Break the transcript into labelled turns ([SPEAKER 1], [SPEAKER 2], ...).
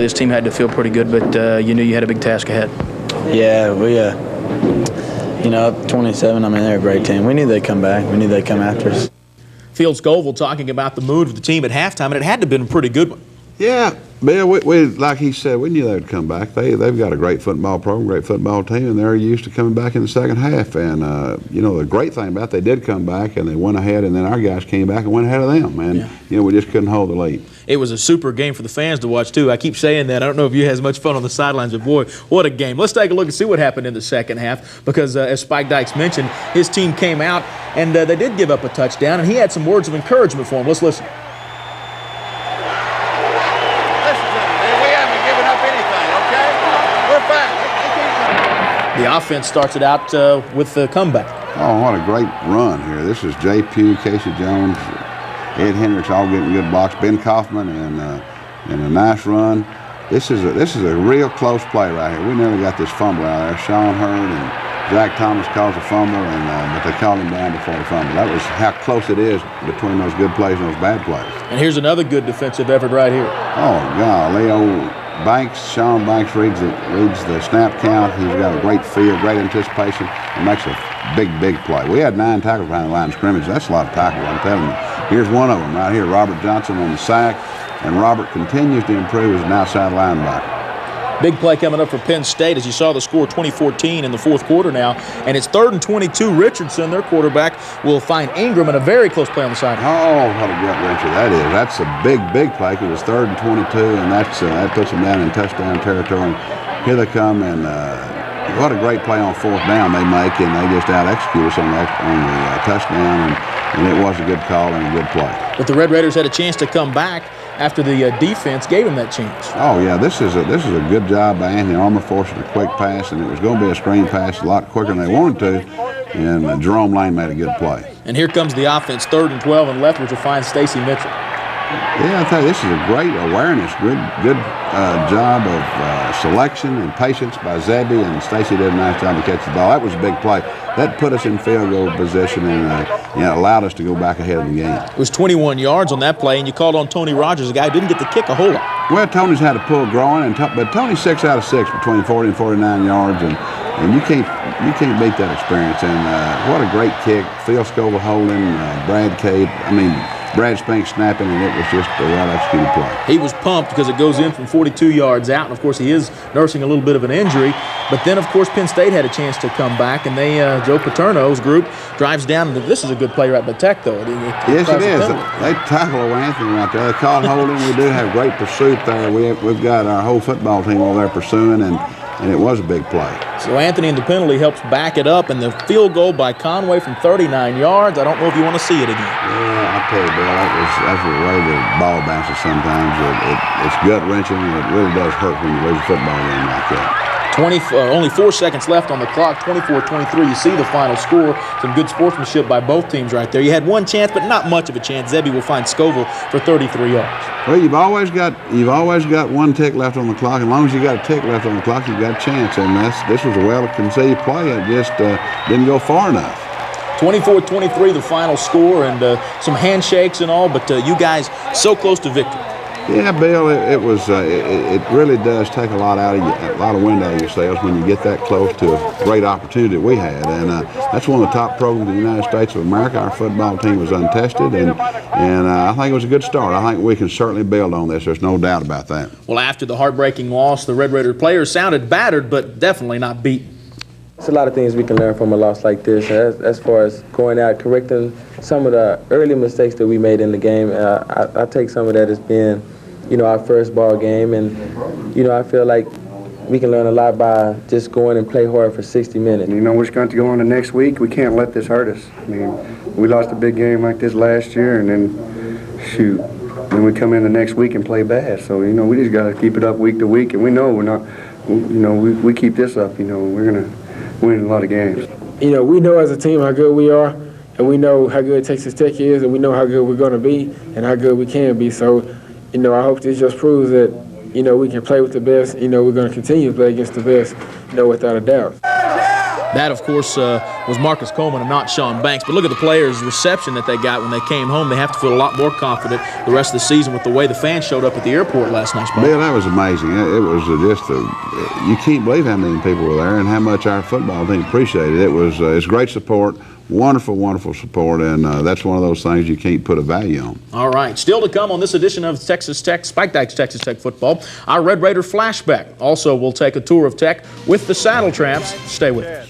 [SPEAKER 1] This team had to feel pretty good, but you knew you had a big task ahead.
[SPEAKER 2] Yeah, we, up 27, I mean, they're a great team. We knew they'd come back. We knew they'd come after us.
[SPEAKER 3] Field Scoville talking about the mood of the team at halftime, and it had to have been a pretty good one.
[SPEAKER 4] Yeah, Bill, we like he said, we knew they would come back. They've got a great football program, great football team, and they're used to coming back in the second half. And, the great thing about it, they did come back, and they went ahead, and then our guys came back and went ahead of them. And, we just couldn't hold the lead.
[SPEAKER 3] It was a super game for the fans to watch, too. I keep saying that. I don't know if you had as much fun on the sidelines, but, boy, what a game. Let's take a look and see what happened in the second half because, as Spike Dykes mentioned, his team came out, and they did give up a touchdown, and he had some words of encouragement for him. Let's listen. The offense starts it out with the comeback.
[SPEAKER 4] Oh, what a great run here. This is Jay Pugh, Casey Jones, Ed Hendricks all getting good blocks, Ben Kaufman, and a nice run. This is a real close play right here. We nearly got this fumble out there. Sean Hurd and Zach Thomas caused a fumble, but they called him down before the fumble. That was how close it is between those good plays and those bad plays.
[SPEAKER 3] And here's another good defensive effort right here.
[SPEAKER 4] Oh, golly, Sean Banks reads the snap count. He's got a great feel, great anticipation, and makes a big play. We had 9 tackles behind the line of scrimmage. That's a lot of tackles, I'm telling you. Here's one of them right here, Robert Johnson on the sack, and Robert continues to improve as an outside linebacker.
[SPEAKER 3] Big play coming up for Penn State as you saw the score 20-14 in the fourth quarter now. And it's 3rd and 22. Richardson, their quarterback, will find Ingram in a very close play on the side.
[SPEAKER 4] Oh, what a gut wrencher that is. That's a big play because it's 3rd and 22, and that puts them down in touchdown territory. Here they come, and what a great play on 4th down they make, and they just out-execute us on the touchdown, and it was a good call and a good play.
[SPEAKER 3] But the Red Raiders had a chance to come back after the defense gave him that chance.
[SPEAKER 4] Oh, yeah, this is a good job by Anthony Armour forcing a quick pass, and it was going to be a screen pass a lot quicker than they wanted to, and Jerome Lane made a good play.
[SPEAKER 3] And here comes the offense, 3rd and 12 and left, which will find Stacy Mitchell.
[SPEAKER 4] Yeah, I tell you, this is a great awareness, good job of selection and patience by Zebby, and Stacy did a nice job to catch the ball. That was a big play. That put us in field goal position and allowed us to go back ahead of the game.
[SPEAKER 3] It was 21 yards on that play, and you called on Tony Rogers, a guy who didn't get to kick a whole lot.
[SPEAKER 4] Well, Tony's had a pull growing, but Tony's 6 out of 6 between 40 and 49 yards, and you can't beat that experience. And what a great kick! Phil Scoville holding, Brad Spink snapping, and it was just a well-executed play.
[SPEAKER 3] He was pumped because it goes in from 42 yards out, and, of course, he is nursing a little bit of an injury. But then, of course, Penn State had a chance to come back, and Joe Paterno's group drives down. This is a good play right by Tech, though.
[SPEAKER 4] Yes, it is. They tackle Anthony right there. They caught holding. We do have great pursuit there. We've got our whole football team over there pursuing, and it was a big play.
[SPEAKER 3] So Anthony in the penalty helps back it up, and the field goal by Conway from 39 yards. I don't know if you want to see it again.
[SPEAKER 4] Yeah, I tell you, Bill, that's the way the ball bounces sometimes. It's gut-wrenching, and it really does hurt when you lose a football game like that.
[SPEAKER 3] Only 4 seconds left on the clock, 24-23. You see the final score. Some good sportsmanship by both teams right there. You had one chance, but not much of a chance. Zebby will find Scoville for 33 yards.
[SPEAKER 4] Well, you've always got 1 tick left on the clock. As long as you got a tick left on the clock, you've got a chance. And this was a well-conceived play. It just didn't go far enough.
[SPEAKER 3] 24-23, the final score, and some handshakes and all. But you guys so close to victory.
[SPEAKER 4] Yeah, Bill, it really does take a lot out of you, a lot of wind out of yourselves when you get that close to a great opportunity that we had, and that's one of the top programs in the United States of America. Our football team was untested, and I think it was a good start. I think we can certainly build on this. There's no doubt about that.
[SPEAKER 3] Well, after the heartbreaking loss, the Red Raider players sounded battered, but definitely not beaten.
[SPEAKER 5] There's a lot of things we can learn from a loss like this. As far as going out, correcting some of the early mistakes that we made in the game, I take some of that as being, our first ball game, and, I feel like we can learn a lot by just going and play hard for 60 minutes.
[SPEAKER 6] We're going to go on the next week. We can't let this hurt us. We lost a big game like this last year, and then we come in the next week and play bad. So, we just got to keep it up week to week, and we know we're not, we keep this up, we're going to win a lot of games.
[SPEAKER 5] We know as a team how good we are, and we know how good Texas Tech is, and we know how good we're going to be and how good we can be. So, I hope this just proves that, we can play with the best. We're going to continue to play against the best, without a doubt.
[SPEAKER 3] That, of course, was Marcus Coleman and not Sean Banks. But look at the players' reception that they got when they came home. They have to feel a lot more confident the rest of the season with the way the fans showed up at the airport last night.
[SPEAKER 4] Bill, that was amazing. It was just you can't believe how many people were there and how much our football team appreciated it. It's great support. Wonderful, wonderful support, and that's one of those things you can't put a value on.
[SPEAKER 3] All right, still to come on this edition of Texas Tech, Spike Dykes Texas Tech football, our Red Raider flashback. Also, we'll take a tour of Tech with the Saddle Tramps. Stay with us.